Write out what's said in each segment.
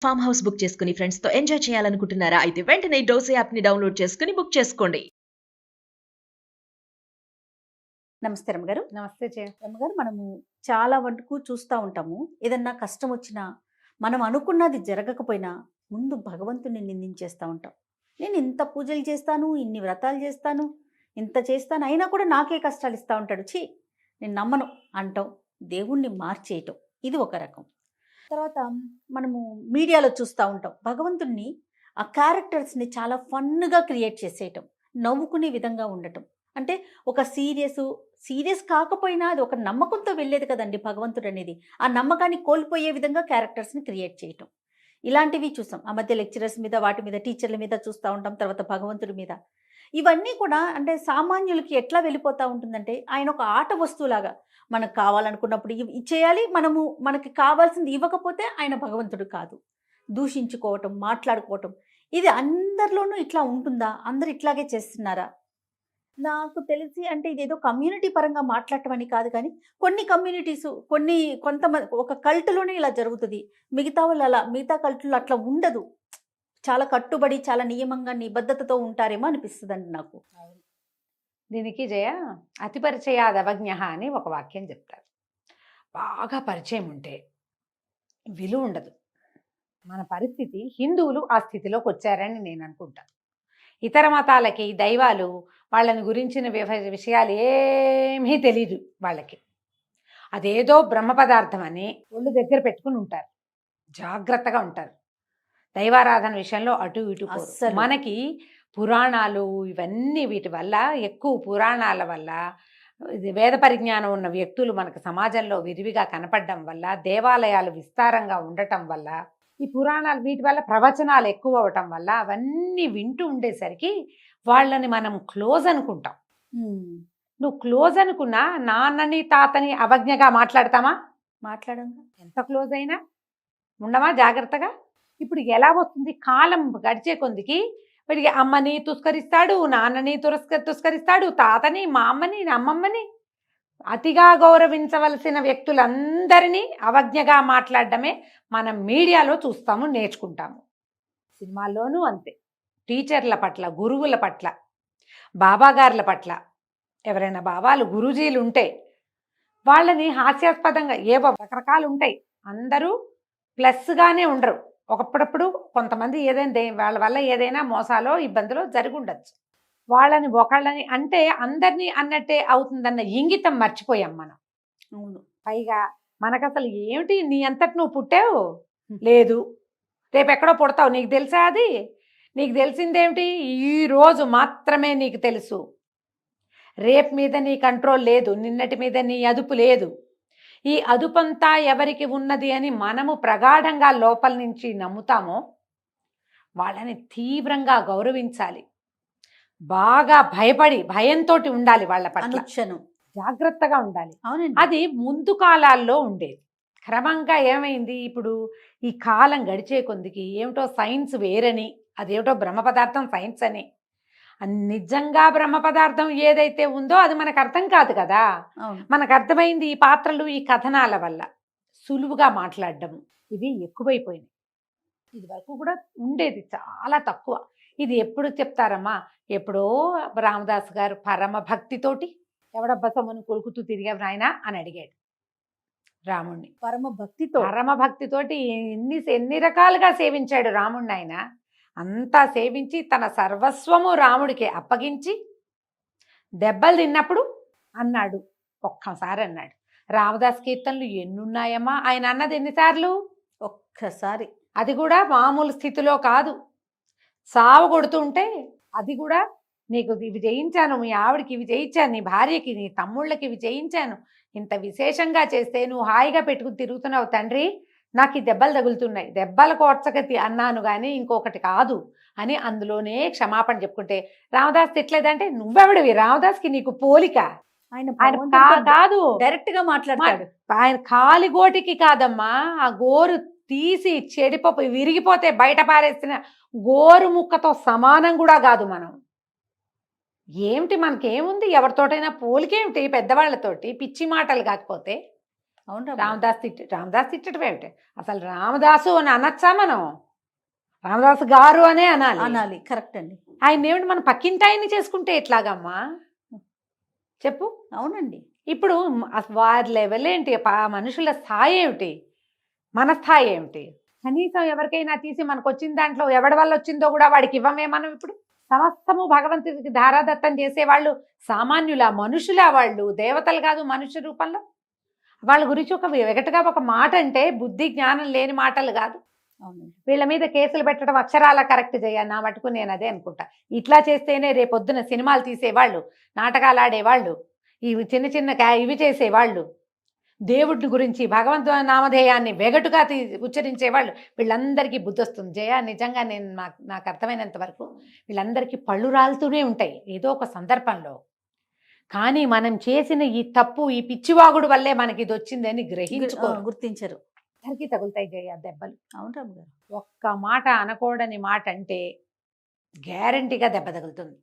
Farm house book చేసుకుని friends తో enjoy చేయాలనుకుంటున్నారా? అయితే వెంటనే డోసే యాప్ ని డౌన్లోడ్ చేసుకుని బుక్ చేసుకోండి. నమస్తే రమ్మగారు. నమస్తే రమ్మగారు, మనము చాలా వరకు చూస్తూ ఉంటాము. ఏదన్నా కష్టం వచ్చినా, మనం అనుకున్నది జరగకపోయినా ముందు భగవంతుని నిందించేస్తూ ఉంటాం. నేను ఇంత పూజలు చేస్తాను, ఇన్ని వ్రతాలు చేస్తాను, ఇంత చేస్తాను, అయినా కూడా నాకే కష్టాలు ఇస్తూ ఉంటాడు, ఛీ నేను నమ్మను అంటాం. దేవుణ్ణి మార్చేయటం ఇది ఒక రకం. తర్వాత మనము మీడియాలో చూస్తూ ఉంటాం, భగవంతుణ్ణి ఆ క్యారెక్టర్స్ని చాలా ఫన్గా క్రియేట్ చేసేయటం, నవ్వుకునే విధంగా ఉండటం. అంటే ఒక సీరియస్ కాకపోయినా అది ఒక నమ్మకంతో వెళ్ళేది కదండి భగవంతుడు అనేది. ఆ నమ్మకాన్ని కోల్పోయే విధంగా క్యారెక్టర్స్ని క్రియేట్ చేయటం, ఇలాంటివి చూసాం. ఆ మధ్య లెక్చరర్స్ మీద, వాటి మీద, టీచర్ల మీద చూస్తూ ఉంటాం. తర్వాత భగవంతుడి మీద. ఇవన్నీ కూడా అంటే సామాన్యులకి ఎట్లా వెళ్ళిపోతూ ఉంటుందంటే, ఆయన ఒక ఆట వస్తువులాగా మనకు కావాలనుకున్నప్పుడు ఇచ్చేయాలి, మనకి కావాల్సింది ఇవ్వకపోతే ఆయన భగవంతుడు కాదు. దూషించుకోవటం, మాట్లాడుకోవటం, ఇది అందరిలోనూ ఇట్లా ఉంటుందా? అందరు ఇట్లాగే చేస్తున్నారా? నాకు తెలిసి అంటే ఇదేదో కమ్యూనిటీ పరంగా మాట్లాడటం అని కాదు, కానీ కొన్ని కమ్యూనిటీస్, కొంతమంది ఒక కల్ట్లోనే ఇలా జరుగుతుంది. మిగతా కల్టులో అట్లా ఉండదు. చాలా కట్టుబడి, చాలా నియమంగా, నిబద్ధతతో ఉంటారేమో అనిపిస్తుందండి నాకు. దీనికి జయ అతి పరిచయాద్ అవజ్ఞ అని ఒక వాక్యం చెప్తారు. బాగా పరిచయం ఉంటే విలువ ఉండదు. మన పరిస్థితి, హిందువులు ఆ స్థితిలోకి వచ్చారని నేను అనుకుంటాను. ఇతర మతాలకి దైవాలు వాళ్ళని గురించిన విషయాలు ఏమీ తెలీదు వాళ్ళకి. అదేదో బ్రహ్మ పదార్థం అని ఒళ్ళు దగ్గర పెట్టుకుని ఉంటారు, జాగ్రత్తగా ఉంటారు. దైవారాధన విషయంలో అటు ఇటు పోరు. మనకి పురాణాలు ఇవన్నీ, వీటి వల్ల, ఎక్కువ పురాణాల వల్ల, వేద పరిజ్ఞానం ఉన్న వ్యక్తులు మనకు సమాజంలో విరివిగా కనపడడం వల్ల, దేవాలయాలు విస్తారంగా ఉండటం వల్ల, ఈ పురాణాలు వీటి వల్ల ప్రవచనాలు ఎక్కువ అవటం వల్ల, అవన్నీ వింటూ ఉండేసరికి వాళ్ళని మనం క్లోజ్ అనుకుంటాం. నువ్వు క్లోజ్ అనుకున్నా నాన్నని తాతని అవజ్ఞగా మాట్లాడతామా? మాట్లాడంగా. ఎంత క్లోజ్ అయినా ఉండమా జాగ్రత్తగా? ఇప్పుడు ఎలా వస్తుంది, కాలం గడిచే కొందికి వీడికి అమ్మని తుస్కరిస్తాడు, నాన్నని తుస్కరిస్తాడు, తాతని, మా అమ్మని, అమ్మమ్మని, అతిగా గౌరవించవలసిన వ్యక్తులందరినీ అవజ్ఞగా మాట్లాడడమే మనం మీడియాలో చూస్తాము, నేర్చుకుంటాము. సినిమాల్లోనూ అంతే. టీచర్ల పట్ల, గురువుల పట్ల, బాబాగారుల పట్ల, ఎవరైనా బాబాలు, గురూజీలు ఉంటే వాళ్ళని హాస్యాస్పదంగా ఏవో రకరకాలు ఉంటాయి. అందరూ ప్లస్గానే ఉండరు. ఒకప్పుడప్పుడు కొంతమంది ఏదైనా వాళ్ళ వల్ల ఏదైనా మోసాలో ఇబ్బందులో జరిగి ఉండొచ్చు. వాళ్ళని ఒకళ్ళని అంటే అందరినీ అన్నట్టే అవుతుందన్న ఇంగితం మర్చిపోయాం మనం. అవును. పైగా మనకు అసలు ఏమిటి, నీ అంతటి నువ్వు పుట్టావు లేదు, రేపు ఎక్కడో పుడతావు, నీకు తెలుసా? అది నీకు తెలిసిందేమిటి? ఈరోజు మాత్రమే నీకు తెలుసు. రేపు మీద నీ కంట్రోల్ లేదు, నిన్నటి మీద నీ అదుపు లేదు. ఈ అదుపంతా ఎవరికి ఉన్నది అని మనము ప్రగాఢంగా లోపల నుంచి నమ్ముతామో వాళ్ళని తీవ్రంగా గౌరవించాలి. బాగా భయపడి, భయంతో ఉండాలి వాళ్ళ పట్ల, జాగ్రత్తగా ఉండాలి. అది ముందు కాలాల్లో ఉండేది. క్రమంగా ఏమైంది, ఇప్పుడు ఈ కాలం గడిచే కొందికి ఏమిటో సైన్స్ వేరని, అదేమిటో బ్రహ్మ పదార్థం సైన్స్ అని, నిజంగా బ్రహ్మ పదార్థం ఏదైతే ఉందో అది మనకు అర్థం కాదు కదా. మనకు అర్థమైంది ఈ పాత్రలు, ఈ కథనాల వల్ల. సులువుగా మాట్లాడడం ఇవి ఎక్కువైపోయినాయి. ఇది వరకు కూడా ఉండేది చాలా తక్కువ. ఇది ఎప్పుడు చెప్తారమ్మా, ఎప్పుడో రామదాస్ గారు పరమ భక్తితోటి ఎవడబ్బా సొమ్మను కొలుకుతూ తిరిగావు నాయన అని అడిగాడు రాముణ్ణి. పరమ భక్తితోటి ఎన్ని రకాలుగా సేవించాడు రాముణ్ణి. ఆయన అంతా సేవించి తన సర్వస్వము రాముడికి అప్పగించి దెబ్బలు తిన్నప్పుడు అన్నాడు, ఒక్కసారి అన్నాడు. రామదాస్ కీర్తనలు ఎన్నున్నాయమ్మా, ఆయన అన్నది ఎన్నిసార్లు? ఒక్కసారి. అది కూడా మామూలు స్థితిలో కాదు, సావు కొడుతుంటే అది కూడా నీకు ఇవి చేయించాను, మీ ఆవిడికి ఇవి చేయించాను, నీ భార్యకి, నీ తమ్ముళ్ళకి ఇవి చేయించాను, ఇంత విశేషంగా చేస్తే నువ్వు హాయిగా పెట్టుకుని తిరుగుతున్నావు తండ్రి, నాకు ఈ దెబ్బలు తగులుతున్నాయి, దెబ్బల కోర్చకతి అన్నాను కానీ ఇంకొకటి కాదు అని అందులోనే క్షమాపణ చెప్పుకుంటే రామదాస్ తిట్లేదంటే నువ్వెవడివి, రామదాస్కి నీకు పోలిక. ఆయన కాదు, డైరెక్ట్ గా మాట్లాడతాడు. ఆయన కాలిగోటికి కాదమ్మా, ఆ గోరు తీసి చెడిపోయి విరిగిపోతే బయట పారేసిన గోరు ముక్కతో సమానం కూడా కాదు మనం. ఏమిటి మనకేముంది, ఎవరితోటైనా పోలికేమిటి, పెద్దవాళ్లతోటి పిచ్చి మాటలు కాకపోతే. అవును రాము గారు. రామదాస్ తిట్టడం ఏమిటి? అసలు రామదాసు అని అనొచ్చా మనం? రామదాసు గారు అనే అనాలి. అనాలి, కరెక్ట్ అండి. ఆయన ఏమిటి మనం పక్కింటాయన్ని చేసుకుంటే ఎట్లాగమ్మా చెప్పు? అవునండి. ఇప్పుడు వారి లెవెల్ ఏంటి? మనుషుల స్థాయి ఏమిటి? మన స్థాయి ఏమిటి? కనీసం ఎవరికైనా తీసి మనకు వచ్చిన దాంట్లో ఎవడి వల్ల వచ్చిందో కూడా వాడికి ఇవ్వమే మనం ఇప్పుడు. సమస్తము భగవంతుడికి ధారాదత్తం చేసేవాళ్ళు సామాన్యుల మనుషుల, వాళ్ళు దేవతలు కాదు మనుష్య రూపంలో. వాళ్ళ గురించి ఒక వెగటగా ఒక మాట అంటే బుద్ధి జ్ఞానం లేని మాటలు కాదు. అవునండి. వీళ్ళ మీద కేసులు పెట్టడం అక్షరాల కరెక్ట్ చేయాలి. నా మటుకు నేను అదే అనుకుంటా. ఇట్లా చేస్తేనే రేపొద్దున సినిమాలు తీసేవాళ్ళు, నాటకాలు ఆడేవాళ్ళు, ఇవి చిన్న చిన్న ఇవి చేసేవాళ్ళు, దేవుడి గురించి భగవంతు నామధేయాన్ని వెగటుగా ఉచ్చరించేవాళ్ళు, వీళ్ళందరికీ బుద్ధి వస్తుంది. జయ, నిజంగా నేను నాకు అర్థమైనంత వరకు వీళ్ళందరికీ పళ్ళు రాలుతూనే ఉంటాయి ఏదో ఒక సందర్భంలో. కానీ మనం చేసిన ఈ తప్పు, ఈ పిచ్చివాగుడు వల్లే మనకి ఇది వచ్చిందని గుర్తించరు. అందరికీ తగులుతాయి జయ దెబ్బలు. అవును రాము గారు. ఒక్క మాట అనకూడని మాట అంటే గ్యారంటీగా దెబ్బ తగులుతుంది.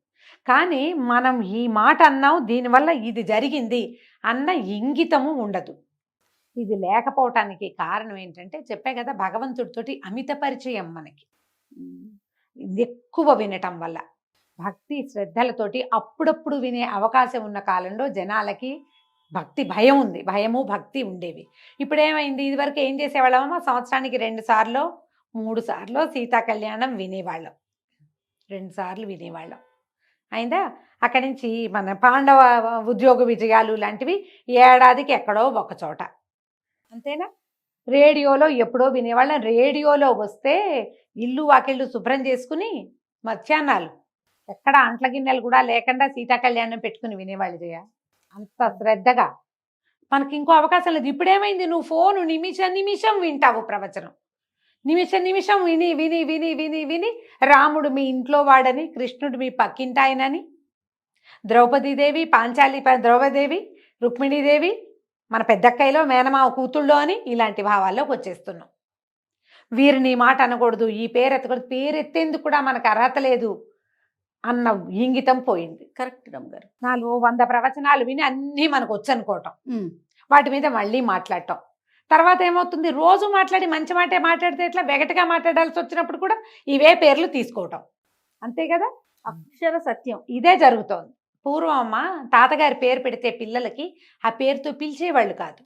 కానీ మనం ఈ మాట అన్నాం, దీనివల్ల ఇది జరిగింది అన్న ఇంగితము ఉండదు. ఇది లేకపోవటానికి కారణం ఏంటంటే చెప్పే కదా, భగవంతుడితోటి అమిత పరిచయం మనకి ఎక్కువ వినటం వల్ల. భక్తి శ్రద్ధలతోటి అప్పుడప్పుడు వినే అవకాశం ఉన్న కాలంలో జనాలకి భక్తి భయం ఉంది, భయము భక్తి ఉండేవి. ఇప్పుడు ఏమైంది? ఇదివరకు ఏం చేసేవాళ్ళమో సంవత్సరానికి 2 సార్లు 3 సార్లు సీతా కళ్యాణం వినేవాళ్ళం, 2 సార్లు వినేవాళ్ళం అయిందా. అక్కడి నుంచి మన పాండవ ఉద్యోగ విజయాలు లాంటివి ఏడాదికి ఎక్కడో ఒక చోట, అంతేనా. రేడియోలో ఎప్పుడో వినేవాళ్ళం. రేడియోలో వస్తే ఇల్లు వాకిళ్ళు శుభ్రం చేసుకుని మధ్యాహ్నాలు ఎక్కడ అంట్ల గిన్నెలు కూడా లేకుండా సీతా కళ్యాణం పెట్టుకుని వినేవాళ్ళు జయ. అంత శ్రద్ధగా మనకి ఇంకో అవకాశం లేదు. ఇప్పుడేమైంది? నువ్వు ఫోను నిమిషం వింటావు ప్రవచనం, నిమిషం విని విని విని విని విని రాముడు మీ ఇంట్లో వాడని, కృష్ణుడు మీ పక్కింటాయనని, ద్రౌపదీదేవి ద్రౌపదేవి రుక్మిణీదేవి మన పెద్దక్కయ్యలో మేనమావ కూతుళ్ళో అని ఇలాంటి భావాల్లోకి వచ్చేస్తున్నాం. వీరిని మాట అనకూడదు, ఈ పేరు ఎత్తకూడదు, పేరు ఎత్తేందుకు కూడా మనకు అర్హత లేదు అన్న ఇంగితం పోయింది. కరెక్ట్ రాము గారు. 400 ప్రవచనాలు విని అన్నీ మనకు వచ్చు అనుకోవటం, వాటి మీద మళ్ళీ మాట్లాడటం. తర్వాత ఏమవుతుంది? రోజు మాట్లాడి మంచి మాటే మాట్లాడితే ఎట్లా, వెగటగా మాట్లాడాల్సి వచ్చినప్పుడు కూడా ఇవే పేర్లు తీసుకోవటం, అంతే కదా. అక్షర సత్యం. ఇదే జరుగుతోంది. పూర్వం అమ్మ తాతగారి పేరు పెడితే పిల్లలకి ఆ పేరుతో పిలిచేవాళ్ళు కాదు,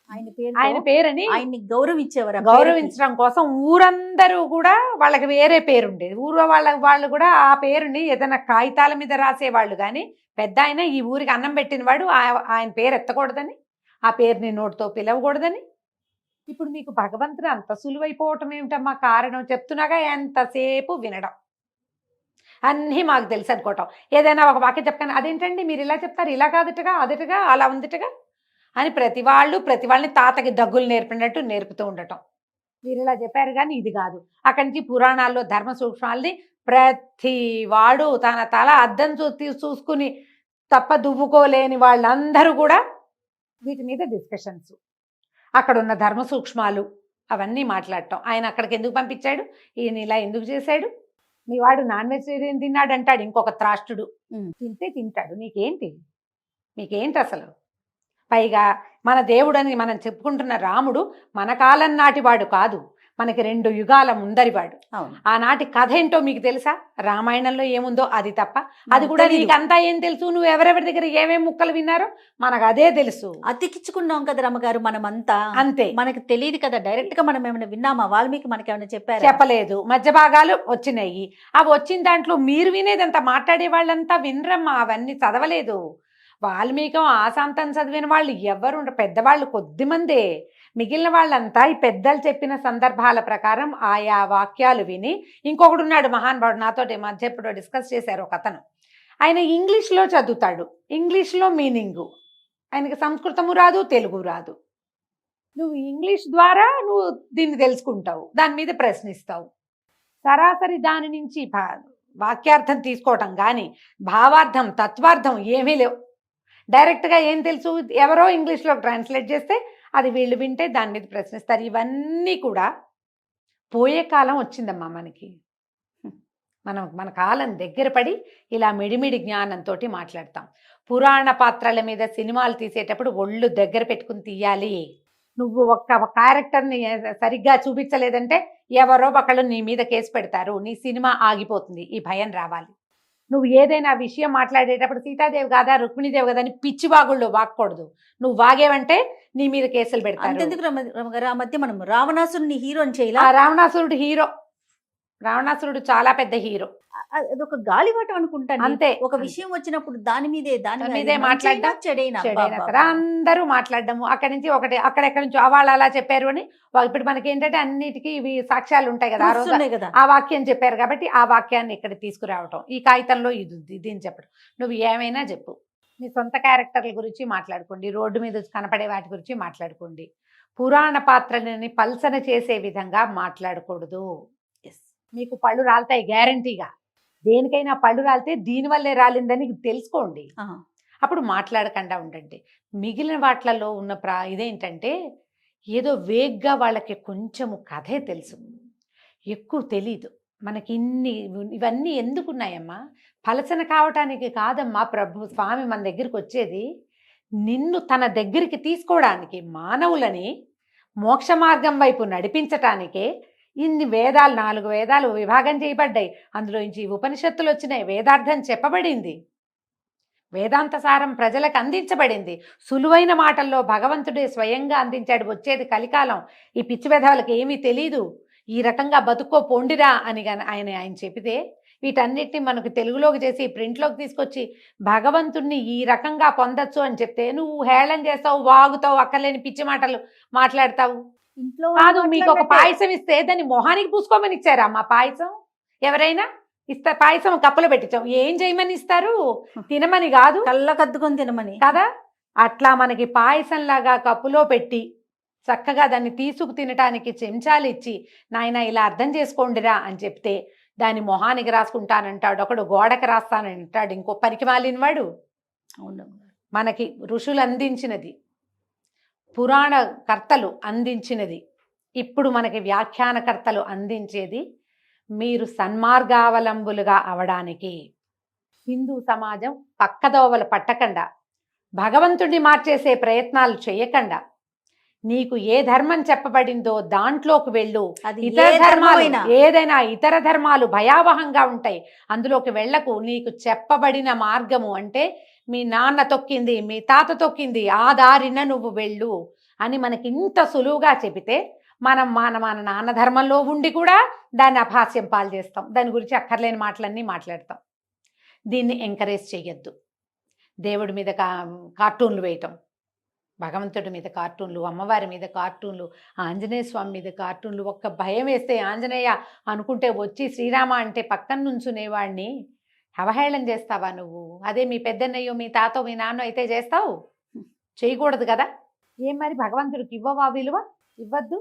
ఆయన పేరుని ఆయన్ని గౌరవించేవారు. గౌరవించడం కోసం ఊరందరూ కూడా వాళ్ళకి వేరే పేరు ఉండేది. ఊరు వాళ్ళు కూడా ఆ పేరుని ఏదైనా కాగితాల మీద రాసేవాళ్ళు. కానీ పెద్ద ఆయన ఈ ఊరికి అన్నం పెట్టిన వాడు ఆయన పేరు ఎత్తకూడదని, ఆ పేరుని నోటితో పిలవకూడదని. ఇప్పుడు మీకు భగవంతుడు అంత సులువైపోవటం ఏమిటమ్మా కారణం? చెప్తున్నాగా, ఎంతసేపు వినడం, అన్నీ మాకు తెలుసు అనుకోవటం. ఏదైనా ఒక వాక్యం చెప్పాను, అదేంటండి మీరు ఇలా చెప్తారు, ఇలా కాదుటగా, అదటగా, అలా ఉందిటగా అని ప్రతి వాళ్ళని తాతకి దగ్గులు నేర్పినట్టు నేర్పుతూ ఉండటం. మీరు ఇలా చెప్పారు కానీ ఇది కాదు. అక్కడి నుంచి పురాణాల్లో ధర్మ సూక్ష్మాలని ప్రతి వాడు తన తల అద్దం చూసుకుని తప్ప దువ్వుకోలేని వాళ్ళందరూ కూడా వీటి మీద డిస్కషన్స్, అక్కడ ఉన్న ధర్మ సూక్ష్మాలు అవన్నీ మాట్లాడటం. ఆయన అక్కడికి ఎందుకు పంపించాడు, ఈయన ఇలా ఎందుకు చేశాడు, మీ వాడు నాన్ వెజిటేరియన్ తిన్నాడు అంటాడు ఇంకొక త్రాష్టుడు, తింటే తింటాడు, మీకేంటి అసలు. పైగా మన దేవుడని మనం చెప్పుకుంటున్న రాముడు మన కాలం నాటివాడు కాదు, మనకి 2 యుగాల ముందరివాడు. ఆనాటి కథ ఏంటో మీకు తెలుసా? రామాయణంలో ఏముందో అది తప్ప, అది కూడా నీకు అంతా ఏం తెలుసు? నువ్వు ఎవరెవరి దగ్గర ఏమేమి ముక్కలు విన్నారో మనకు అదే తెలుసు. అతికించుకున్నాం కదా రమ్మగారు మనమంతా, అంతే. మనకు తెలియదు కదా, డైరెక్ట్ గా మనం ఏమైనా విన్నామా? వాల్మీకి మనకి ఏమైనా చెప్పారు? చెప్పలేదు. మధ్య భాగాలు వచ్చినాయి. అవి వచ్చిన దాంట్లో మీరు వినేదంతా మాట్లాడే వాళ్ళంతా వినరమ్మా, అవన్నీ చదవలేదు. వాల్మీకి ఆశాంతం చదివిన వాళ్ళు ఎవరు? పెద్దవాళ్ళు కొద్దిమందే. మిగిలిన వాళ్ళంతా ఈ పెద్దలు చెప్పిన సందర్భాల ప్రకారం ఆయా వాక్యాలు విని, ఇంకొకడు ఉన్నాడు మహానుభావుడు, నాతోటి మధ్య ఎప్పుడో డిస్కస్ చేశారు ఒక అతను. ఆయన ఇంగ్లీష్లో చదువుతాడు, ఇంగ్లీష్లో మీనింగు, ఆయనకి సంస్కృతము రాదు, తెలుగు రాదు. నువ్వు ఇంగ్లీష్ ద్వారా నువ్వు దీన్ని తెలుసుకుంటావు, దాని మీద ప్రశ్నిస్తావు. సరాసరి దాని నుంచి వాక్యార్థం తీసుకోవటం కానీ భావార్థం తత్వార్థం ఏమీ లేవు. డైరెక్ట్గా ఏం తెలుసు? ఎవరో ఇంగ్లీష్లో ట్రాన్స్లేట్ చేస్తే అది వీళ్ళు వింటే దాని మీద ప్రశ్నిస్తారు. ఇవన్నీ కూడా పోయే కాలం వచ్చిందమ్మా మనకి. మన కాలం దగ్గర పడి ఇలా మిడిమిడి జ్ఞానంతో మాట్లాడతాం. పురాణ పాత్రల మీద సినిమాలు తీసేటప్పుడు ఒళ్ళు దగ్గర పెట్టుకుని తీయాలి. నువ్వు ఒక్క క్యారెక్టర్ని సరిగ్గా చూపించలేదంటే ఎవరో ఒకళ్ళు నీ మీద కేసు పెడతారు, నీ సినిమా ఆగిపోతుంది. ఈ భయం రావాలి. నువ్వు ఏదైనా విషయం మాట్లాడేటప్పుడు సీతాదేవి కాదా రుక్మిణీదేవి కదా అని పిచ్చి వాగుళ్ళు వాగకూడదు. నువ్వు వాగేవంటే నీ మీద కేసులు పెడతారు. అంతెందుకు రమగారు, ఆ మధ్య మనం రావణాసురుని హీరోని చేయాల. ఆ రావణాసురుడు హీరో, రావణాసురుడు చాలా పెద్ద హీరో. అదొక గాలివాటం అనుకుంటాను. అంతే. ఒక విషయం వచ్చినప్పుడు దాని మీదే మాట్లాడడం, చెడైనా అందరూ మాట్లాడడము. అక్కడి నుంచి ఒకటి అక్కడెక్కడి నుంచి వాళ్ళు అలా చెప్పారు అని. ఇప్పుడు మనకి ఏంటంటే అన్నిటికీ ఇవి సాక్ష్యాలు ఉంటాయి కదా, ఆ రోజు కదా ఆ వాక్యం చెప్పారు కాబట్టి ఆ వాక్యాన్ని ఇక్కడ తీసుకురావటం, ఈ కాగితంలో ఇది ఉంది, దీన్ని చెప్పడం. నువ్వు ఏమైనా చెప్పు, మీ సొంత క్యారెక్టర్ల గురించి మాట్లాడుకోండి, రోడ్డు మీద కనపడే వాటి గురించి మాట్లాడుకోండి. పురాణ పాత్రలని పల్సన చేసే విధంగా మాట్లాడకూడదు. మీకు పళ్ళు రాలుతాయి గ్యారంటీగా. దేనికైనా పళ్ళు రాలితే దీనివల్లే రాలిందని తెలుసుకోండి, అప్పుడు మాట్లాడకుండా ఉండండి. మిగిలిన వాటిలలో ఉన్న ఇదేంటంటే ఏదో వేగ్గా వాళ్ళకి కొంచెము కథే తెలుసు, ఎక్కువ తెలీదు. మనకి ఇవన్నీ ఎందుకున్నాయమ్మా? పలసన కావటానికి కాదమ్మా ప్రభు స్వామి మన దగ్గరికి వచ్చేది. నిన్ను తన దగ్గరికి తీసుకోవడానికి, మానవులని మోక్ష మార్గం వైపు నడిపించటానికే ఇన్ని వేదాలు, 4 వేదాలు విభాగం చేయబడ్డాయి. అందులో నుంచి ఉపనిషత్తులు వచ్చినాయి, వేదార్థం చెప్పబడింది, వేదాంత సారం ప్రజలకు అందించబడింది. సులువైన మాటల్లో భగవంతుడే స్వయంగా అందించాడు. వచ్చేది కలికాలం, ఈ పిచ్చి వేదాలకు ఏమీ తెలీదు, ఈ రకంగా బతుక్కో పొండిరా అని ఆయన చెప్పితే వీటన్నిటిని మనకు తెలుగులోకి చేసి ప్రింట్లోకి తీసుకొచ్చి భగవంతుణ్ణి ఈ రకంగా పొందొచ్చు అని చెప్తే నువ్వు హేళన చేస్తావు, వాగుతావు, అక్కర్లేని పిచ్చి మాటలు మాట్లాడతావు. ఇంట్లో కాదు, మీకు ఒక పాయసం ఇస్తే దాన్ని మొహానికి పూసుకోమని ఇచ్చారా మా పాయసం? ఎవరైనా ఇస్తా పాయసం కప్పులో పెట్టించాం, ఏం చేయమని ఇస్తారు? తినమని కాదు, కళ్ళకద్దుకొని తినమని కదా. అట్లా మనకి పాయసంలాగా కప్పులో పెట్టి చక్కగా దాన్ని తీసుకు తినటానికి చెంచాలు ఇచ్చి నాయన ఇలా అర్థం చేసుకోండిరా అని చెప్తే దాన్ని మొహానికి రాసుకుంటానంటాడు ఒకడు, గోడకి రాస్తానంటాడు ఇంకో పనికి మాలినవాడు. అవును, మనకి ఋషులు అందించినది, పురాణ కర్తలు అందించినది, ఇప్పుడు మనకి వ్యాఖ్యానకర్తలు అందించేది మీరు సన్మార్గావలంబులుగా అవడానికి. హిందూ సమాజం పక్కదోవలు పట్టకుండా, భగవంతుడిని మార్చేసే ప్రయత్నాలు చేయకుండా, నీకు ఏ ధర్మం చెప్పబడిందో దాంట్లోకి వెళ్ళు. ఇతర ధర్మాలు ఏదైనా ఇతర ధర్మాలు భయావహంగా ఉంటాయి, అందులోకి వెళ్ళకు. నీకు చెప్పబడిన మార్గము అంటే మీ నాన్న తొక్కింది, మీ తాత తొక్కింది, ఆ దారిన నువ్వు వెళ్ళు అని మనకి ఇంత సులువుగా చెబితే మనం మన నాన్న ధర్మంలో ఉండి కూడా దాన్ని అపహాస్యం పాలు చేస్తాం, దాని గురించి అక్కర్లేని మాటలన్నీ మాట్లాడతాం. దీన్ని ఎంకరేజ్ చేయొద్దు. దేవుడి మీద కార్టూన్లు వేయటం, భగవంతుడి మీద కార్టూన్లు, అమ్మవారి మీద కార్టూన్లు, ఆంజనేయ స్వామి మీద కార్టూన్లు. ఒక్క భయం వేస్తే ఆంజనేయ అనుకుంటే వచ్చి శ్రీరామ అంటే పక్కన నుంచునేవాడిని అవహేళన చేస్తావా నువ్వు? అదే మీ పెద్దన్నయ్యో, మీ తాతో, మీ నాన్న అయితే చేస్తావు? చేయకూడదు కదా. ఏం మరి భగవంతుడికి ఇవ్వవా విలువ? ఇవ్వద్దు.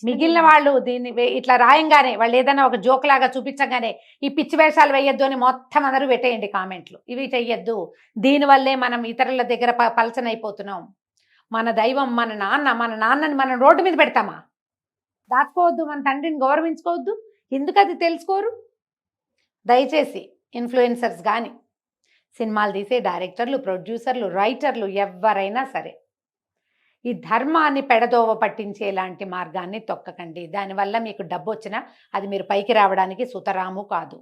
మిగిలిన వాళ్ళు దీన్ని ఇట్లా రాయంగానే, వాళ్ళు ఏదైనా ఒక జోక్ లాగా చూపించగానే ఈ పిచ్చి వేషాలు వేయొద్దు అని మొత్తం అందరూ పెట్టేయండి కామెంట్లు. ఇవి చెయ్యొద్దు, దీనివల్లే మనం ఇతరుల దగ్గర పలచనైపోతున్నాం. మన దైవం మన నాన్నని మనం రోడ్డు మీద పెడతామా? దాచుకోవద్దు, మన తండ్రిని గౌరవించుకోవద్దు. ఎందుకు అది తెలుసుకోరు? దయచేసి ఇన్ఫ్లుయెన్సర్స్ కానీ, సినిమాలు తీసే డైరెక్టర్లు, ప్రొడ్యూసర్లు, రైటర్లు ఎవరైనా సరే ఈ ధర్మాన్ని పెడదోవ పట్టించేలాంటి మార్గాన్ని తొక్కకండి. దానివల్ల మీకు డబ్బు వచ్చినా అది మీరు పైకి రావడానికి సుతరాము కాదు,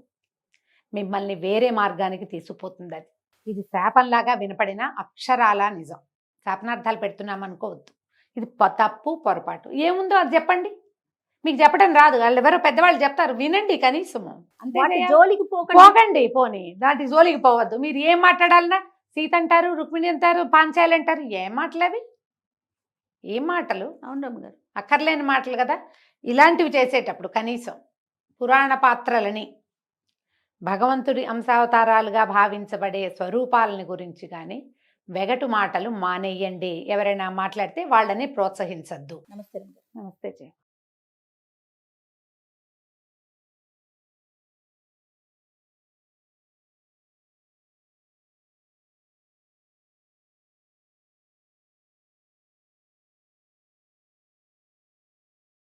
మిమ్మల్ని వేరే మార్గానికి తీసుకుపోతుంది. ఇది శాపంలాగా వినపడిన అక్షరాల నిజం. శాపనార్థాలు పెడుతున్నాం అనుకోవద్దు. ఇది తప్పు, పొరపాటు. ఏముందో అది చెప్పండి. మీకు చెప్పడం రాదు, వాళ్ళు ఎవరో పెద్దవాళ్ళు చెప్తారు, వినండి కనీసము. అంతే, జోలికి పోకండి. పోనీ దాంటి జోలికి పోవద్దు. మీరు ఏం మాట్లాడాలన్నా సీత అంటారు, రుక్మిణి అంటారు, పాంచాలి అంటారు. ఏం మాటలు అవి? ఏం మాటలు? అవునమ్మ గారు, అక్కర్లేని మాటలు కదా. ఇలాంటివి చేసేటప్పుడు కనీసం పురాణ పాత్రలని, భగవంతుడి అంశావతారాలుగా భావించబడే స్వరూపాలని గురించి కానీ వెగటు మాటలు మానేయండి. ఎవరైనా మాట్లాడితే వాళ్ళని ప్రోత్సహించద్దు. నమస్తే. నమస్తే.